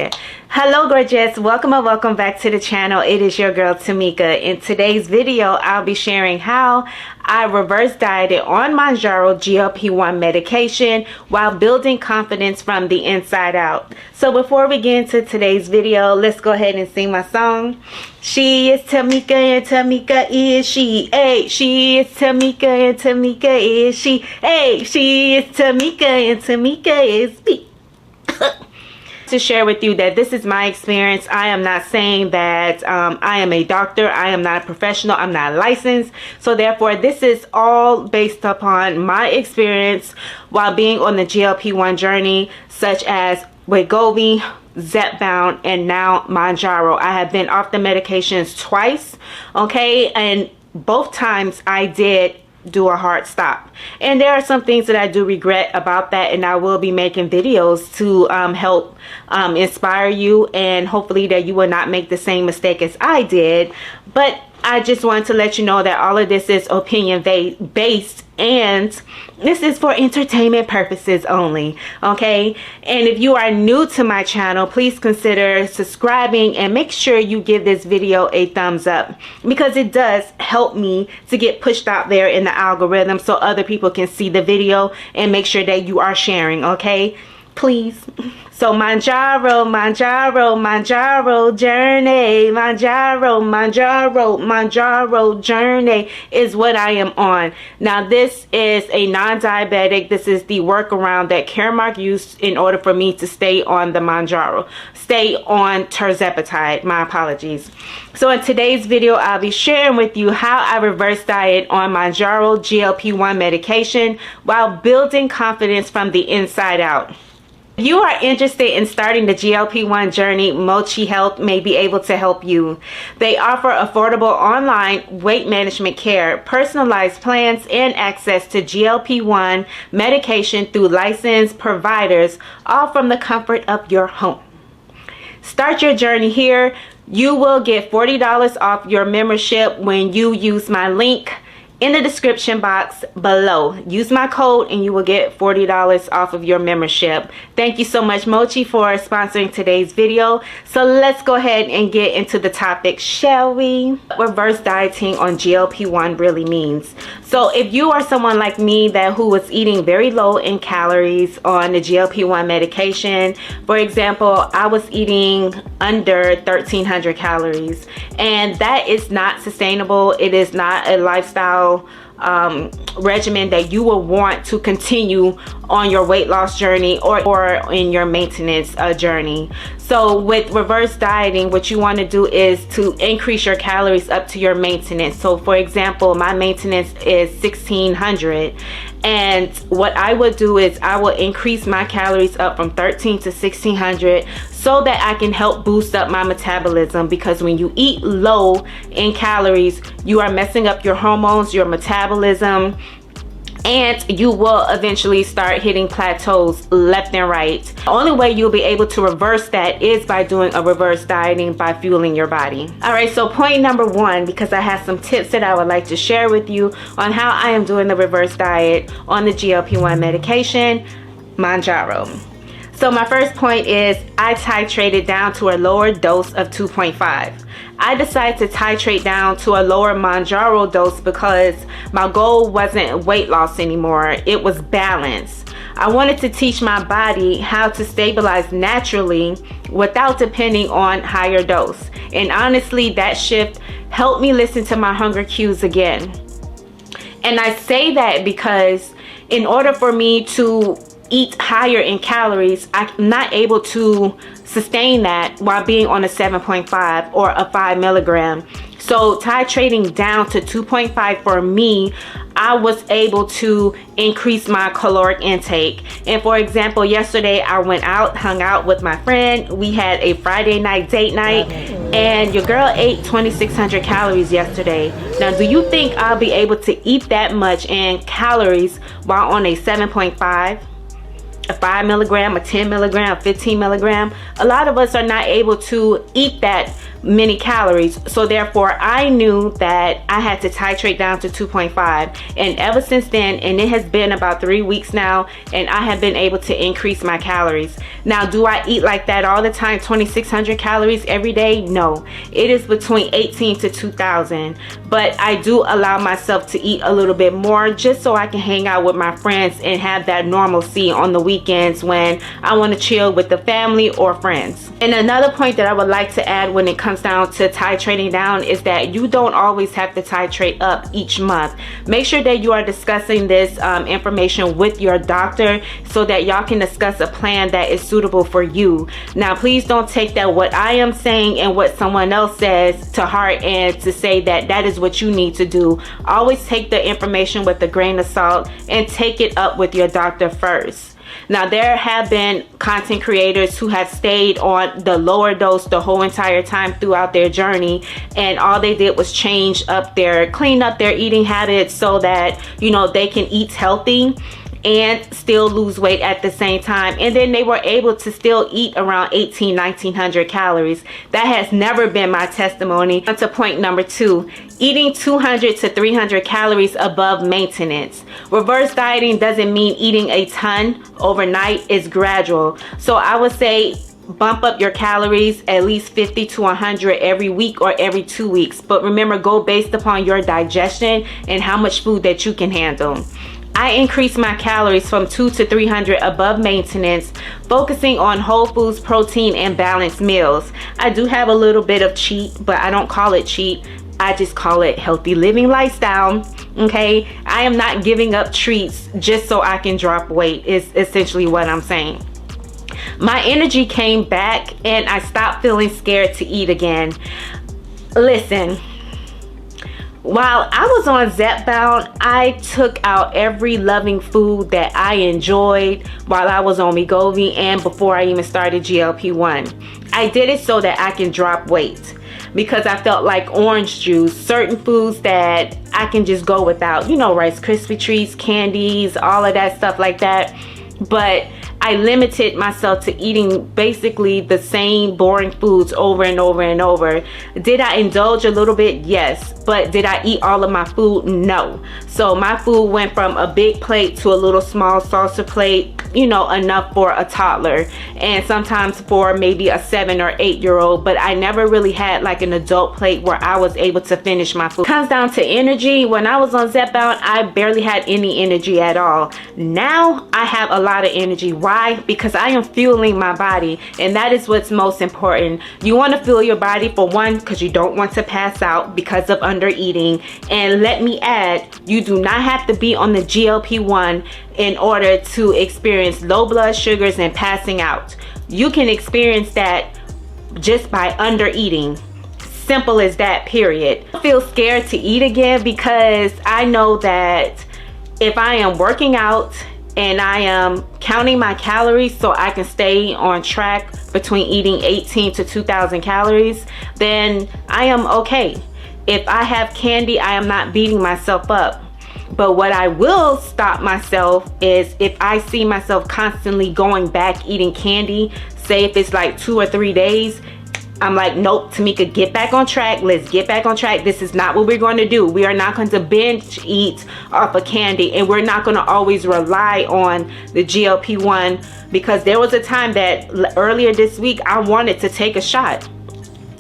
there. Hello gorgeous, welcome and welcome back to the channel. It is your girl Tamika. In today's video I'll be sharing how I reverse dieted on Mounjaro GLP-1 medication while building confidence from the inside out. So before we get into today's video, let's go ahead and sing my song. She is Tamika and Tamika is she. Hey, she is Tamika and Tamika is she. Hey, she is Tamika and Tamika is me. To share with you that this is my experience. I am not saying that I am a doctor. I am not a professional. I'm not licensed. So therefore, this is all based upon my experience while being on the GLP-1 journey, such as Wegovy, Zepbound, and now Mounjaro. I have been off the medications twice, okay, and both times I did do a hard stop, and there are some things that I do regret about that, and I will be making videos to help inspire you, and hopefully that you will not make the same mistake as I did. But I just wanted to let you know that all of this is opinion based, and this is for entertainment purposes only, okay? And if you are new to my channel, please consider subscribing and make sure you give this video a thumbs up, because it does help me to get pushed out there in the algorithm so other people can see the video, and make sure that you are sharing, okay? Please. So Mounjaro, Mounjaro, Mounjaro journey, Mounjaro, Mounjaro, Mounjaro journey is what I am on. Now this is a non-diabetic. This is the workaround that Caremark used in order for me to stay on the Mounjaro, stay on tirzepatide. My apologies. So in today's video, I'll be sharing with you how I reverse diet on Mounjaro GLP-1 medication while building confidence from the inside out. If you are interested in starting the GLP-1 journey, Mochi Health may be able to help you. They offer affordable online weight management care, personalized plans, and access to GLP-1 medication through licensed providers, all from the comfort of your home. Start your journey here. You will get $40 off your membership when you use my link in the description box below. Use my code and you will get $40 off of your membership. Thank you so much, Mochi, for sponsoring today's video. So let's go ahead and get into the topic, shall we? What reverse dieting on GLP-1 really means. So if you are someone like me who was eating very low in calories on the GLP-1 medication, for example, I was eating under 1,300 calories, and that is not sustainable. It is not a lifestyle regimen that you will want to continue on your weight loss journey or in your maintenance journey. So with reverse dieting, what you want to do is to increase your calories up to your maintenance. So for example, my maintenance is 1,600, and what I would do is I will increase my calories up from 1,300 to 1,600 so that I can help boost up my metabolism, because when you eat low in calories, you are messing up your hormones, your metabolism, and you will eventually start hitting plateaus left and right. The only way you'll be able to reverse that is by doing a reverse dieting, by fueling your body. All right, so point number one, because I have some tips that I would like to share with you on how I am doing the reverse diet on the GLP-1 medication, Mounjaro. So my first point is I titrated down to a lower dose of 2.5. I decided to titrate down to a lower Mounjaro dose because my goal wasn't weight loss anymore. It was balance. I wanted to teach my body how to stabilize naturally without depending on higher dose. And honestly, that shift helped me listen to my hunger cues again. And I say that because in order for me to eat higher in calories, I'm not able to sustain that while being on a 7.5 or a 5 milligram. So titrating down to 2.5 for me, I was able to increase my caloric intake. And for example, yesterday I went out, hung out with my friend. We had a Friday night date night, and your girl ate 2,600 calories yesterday. Now, do you think I'll be able to eat that much in calories while on a 7.5? a 5 milligram, a 10 milligram, 15 milligram. A lot of us are not able to eat that many calories, so therefore I knew that I had to titrate down to 2.5, and ever since then, and it has been about 3 weeks now, and I have been able to increase my calories. Now, do I eat like that all the time, 2,600 calories every day? No, it is between 18 to 2,000, but I do allow myself to eat a little bit more just so I can hang out with my friends and have that normalcy on the weekends when I want to chill with the family or friends. And another point that I would like to add when it comes down to titrating down is that you don't always have to titrate up each month. Make sure that you are discussing this information with your doctor so that y'all can discuss a plan that is suitable for you. Now, please don't take that what I am saying and what someone else says to heart and to say that that is what you need to do. Always take the information with a grain of salt and take it up with your doctor first. Now, there have been content creators who have stayed on the lower dose the whole entire time throughout their journey, and all they did was clean up their eating habits so that, you know, they can eat healthy and still lose weight at the same time, and then they were able to still eat around 1,900 calories. That has never been my testimony. On to point number 2, eating 200 to 300 calories above maintenance. Reverse dieting doesn't mean eating a ton overnight. It's gradual. So I would say bump up your calories at least 50 to 100 every week or every 2 weeks, but remember, go based upon your digestion and how much food that you can handle. I increased my calories from 200 to 300 above maintenance, focusing on whole foods, protein, and balanced meals. I do have a little bit of cheat, but I don't call it cheat. I just call it healthy living lifestyle. Okay, I am not giving up treats just so I can drop weight, is essentially what I'm saying. My energy came back and I stopped feeling scared to eat again. Listen, while I was on Zepbound, I took out every loving food that I enjoyed while I was on Wegovy and before I even started GLP-1. I did it so that I can drop weight because I felt like orange juice, certain foods that I can just go without, you know, Rice Krispie treats, candies, all of that stuff like that. But I limited myself to eating basically the same boring foods over and over and over. Did I indulge a little bit? Yes. But did I eat all of my food? No. So my food went from a big plate to a little small salsa plate, you know, enough for a toddler and sometimes for maybe a 7 or 8 year old, but I never really had like an adult plate where I was able to finish my food. Comes down to energy. When I was on Zepbound, I barely had any energy at all. Now I have a lot of energy. Why? Because I am fueling my body, and that is what's most important. You want to fuel your body, for one, because you don't want to pass out because of under eating. And let me add, you do not have to be on the GLP-1 in order to experience low blood sugars and passing out. You can experience that just by under eating. Simple as that, period. I feel scared to eat again because I know that if I am working out and I am counting my calories so I can stay on track between eating 18 to 2,000 calories, then I am okay. If I have candy, I am not beating myself up. But what I will stop myself is if I see myself constantly going back eating candy, say if it's like 2 or 3 days, I'm like, nope, Tamika, get back on track. Let's get back on track. This is not what we're going to do. We are not going to binge eat off of candy, and we're not going to always rely on the GLP-1, because there was a time that earlier this week I wanted to take a shot,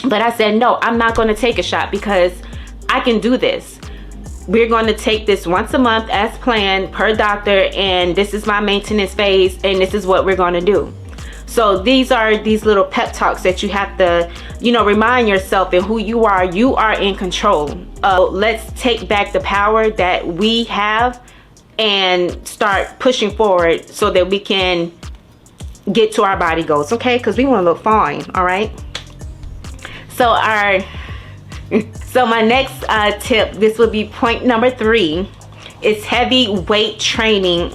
but I said, no, I'm not going to take a shot because I can do this. We're going to take this once a month as planned per doctor, and this is my maintenance phase, and this is what we're going to do. So these are these little pep talks that you have to, you know, remind yourself and who you are. You are in control. Let's take back the power that we have and start pushing forward so that we can get to our body goals, okay? Because we want to look fine, all right? So my next tip, this will be point number 3, is heavy weight training.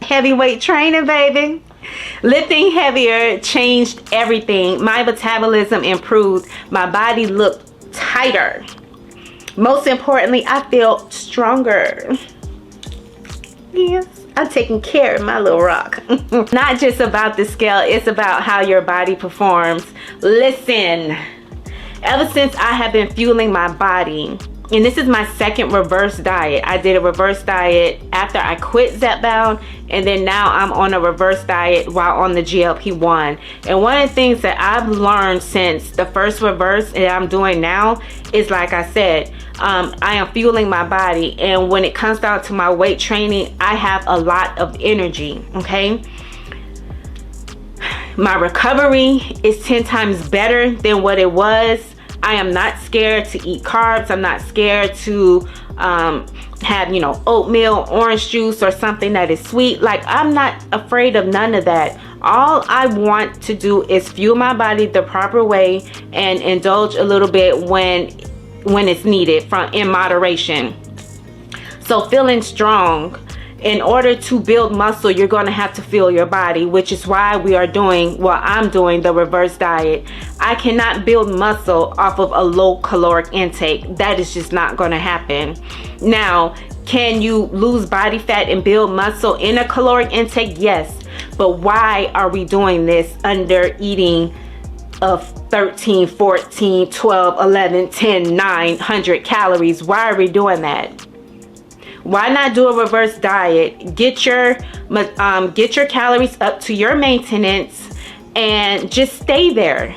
Heavy weight training, baby. Lifting heavier changed everything. My metabolism improved. My body looked tighter. Most importantly, I feel stronger. Yes, I'm taking care of my little rock. Not just about the scale, it's about how your body performs. Listen, ever since I have been fueling my body, and this is my second reverse diet. I did a reverse diet after I quit Zepbound, and then now I'm on a reverse diet while on the GLP-1. And one of the things that I've learned since the first reverse that I'm doing now is, like I said, I am fueling my body, and when it comes down to my weight training, I have a lot of energy, okay? My recovery is 10 times better than what it was. I am not scared to eat carbs. I'm not scared to have, you know, oatmeal, orange juice, or something that is sweet. Like, I'm not afraid of none of that. All I want to do is fuel my body the proper way and indulge a little bit when it's needed, in moderation. So feeling strong. In order to build muscle, you're going to have to fuel your body, which is why I'm doing the reverse diet. I cannot build muscle off of a low caloric intake. That is just not going to happen. Now, can you lose body fat and build muscle in a caloric intake? Yes. But why are we doing this under eating of 13, 14, 12, 11, 10, 900 calories? Why are we doing that? Why not do a reverse diet? Get your calories up to your maintenance and just stay there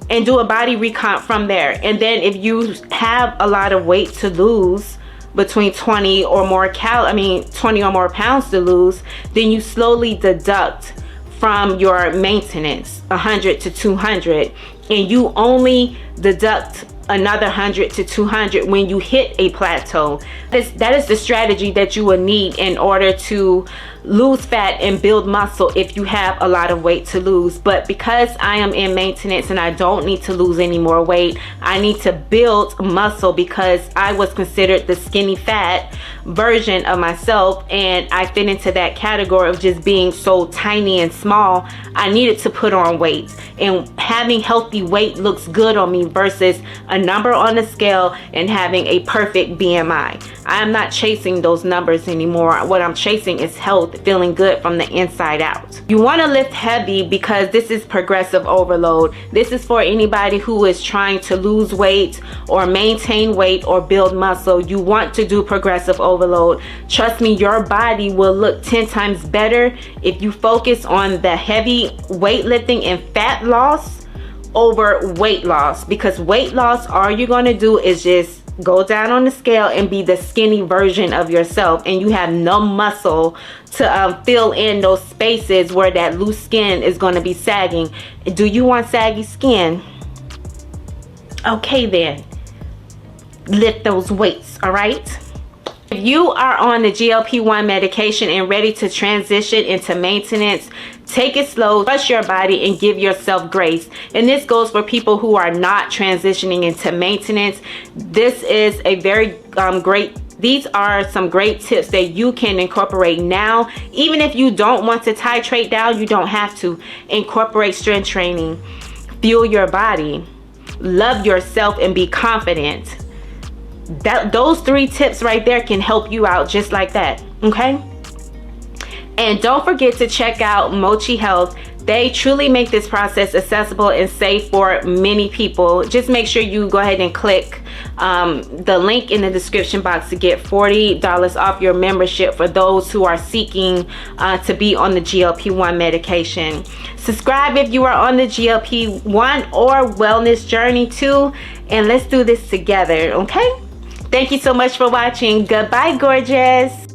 and do a body recomp from there. And then if you have a lot of weight to lose, between 20 or more pounds to lose, then you slowly deduct from your maintenance 100 to 200, and you only deduct another 100 to 200 when you hit a plateau. That is the strategy that you will need in order to lose fat and build muscle if you have a lot of weight to lose. But because I am in maintenance and I don't need to lose any more weight, I need to build muscle because I was considered the skinny fat version of myself, and I fit into that category of just being so tiny and small. I needed to put on weight, and having healthy weight looks good on me versus a number on the scale and having a perfect BMI. I am not chasing those numbers anymore. What I'm chasing is health, feeling good from the inside out. You want to lift heavy because this is progressive overload. This is for anybody who is trying to lose weight or maintain weight or build muscle. You want to do progressive overload. Trust me, your body will look 10 times better if you focus on the heavy weightlifting and fat loss over weight loss, because weight loss, all you're going to do is just go down on the scale and be the skinny version of yourself, and you have no muscle to fill in those spaces where that loose skin is going to be sagging. Do you want saggy skin? Okay, then lift those weights. All right, if you are on the GLP-1 medication and ready to transition into maintenance, take it slow, trust your body, and give yourself grace. And this goes for people who are not transitioning into maintenance. This is a very these are some great tips that you can incorporate now. Even if you don't want to titrate down, you don't have to. Incorporate strength training, fuel your body, love yourself, and be confident. Those 3 tips right there can help you out just like that, okay? And don't forget to check out Mochi Health. They truly make this process accessible and safe for many people. Just make sure you go ahead and click the link in the description box to get $40 off your membership for those who are seeking to be on the GLP-1 medication. Subscribe if you are on the GLP-1 or wellness journey too, and let's do this together, okay? Thank you so much for watching. Goodbye, gorgeous.